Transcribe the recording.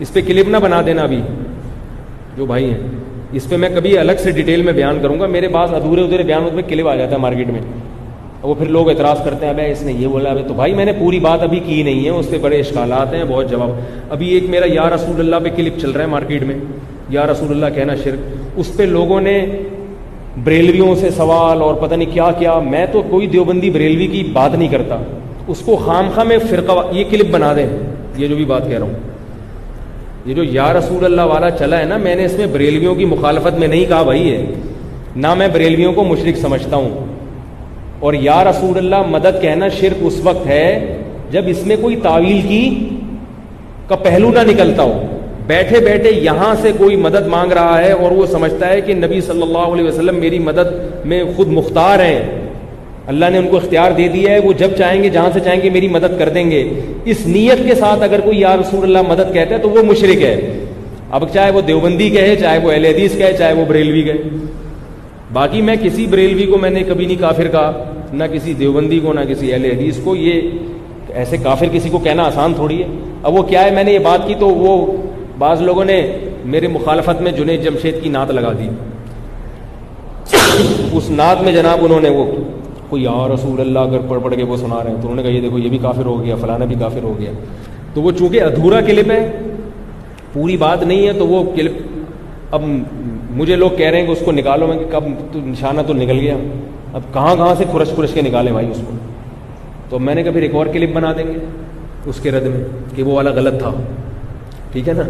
اس پہ کلپ نہ بنا دینا ابھی جو بھائی ہیں, اس پہ میں کبھی الگ سے ڈیٹیل میں بیان کروں گا. میرے پاس ادھورے بیان میں کلپ آ جاتا ہے مارکیٹ میں, وہ پھر لوگ اعتراض کرتے ہیں ابے اس نے یہ بولا. ابھی تو بھائی میں نے پوری بات ابھی کی نہیں ہے, اس پہ بڑے اشکالات ہیں, بہت جواب. ابھی ایک میرا یا رسول اللہ پہ کلپ چل رہا ہے مارکیٹ میں, یا رسول اللہ کہنا شرک. اس پہ لوگوں نے بریلویوں سے سوال اور پتہ نہیں کیا کیا. میں تو کوئی دیوبندی بریلوی کی بات نہیں کرتا, اس کو خام خواہ میں فرقہ. یہ کلپ بنا دیں, یہ جو بھی بات کہہ رہا ہوں, یہ جو یا رسول اللہ والا چلا ہے نا, میں نے اس میں بریلویوں کی مخالفت میں نہیں کہا بھائی ہے, نہ میں بریلویوں کو مشرک سمجھتا ہوں. اور یا رسول اللہ مدد کہنا شرک اس وقت ہے جب اس میں کوئی تعویل کی کا پہلو نہ نکلتا ہو. بیٹھے بیٹھے یہاں سے کوئی مدد مانگ رہا ہے اور وہ سمجھتا ہے کہ نبی صلی اللہ علیہ وسلم میری مدد میں خود مختار ہیں, اللہ نے ان کو اختیار دے دیا ہے, وہ جب چاہیں گے جہاں سے چاہیں گے میری مدد کر دیں گے. اس نیت کے ساتھ اگر کوئی یا رسول اللہ مدد کہتا ہے تو وہ مشرک ہے. اب چاہے وہ دیوبندی کہے, چاہے وہ اہل حدیث کہے, چاہے وہ بریلوی کہے. باقی میں کسی بریلوی کو میں نے کبھی نہیں کافر کہا, نہ کسی دیوبندی کو, نہ کسی اہل حدیث کو. یہ ایسے کافر کسی کو کہنا آسان تھوڑی ہے. اب وہ کیا ہے, میں نے یہ بات کی تو وہ بعض لوگوں نے میرے مخالفت میں جنید جمشید کی نعت لگا دی. اس نعت میں جناب انہوں نے وہ کوئی یا رسول اللہ اگر پڑھ کے وہ سنا رہے ہیں تو انہوں نے کہا یہ دیکھو یہ بھی کافر ہو گیا, فلانا بھی کافر ہو گیا. تو وہ چونکہ ادھورا کلپ ہے, پوری بات نہیں ہے, تو وہ کلپ اب مجھے لوگ کہہ رہے ہیں کہ اس کو نکالو. میں کہ کب تو نشانہ تو نکل گیا, اب کہاں سے کھرش کے نکالے بھائی اس کو. تو میں نے کہا پھر ایک اور کلپ بنا دیں گے اس کے رد میں کہ وہ والا غلط تھا, ٹھیک ہے نا.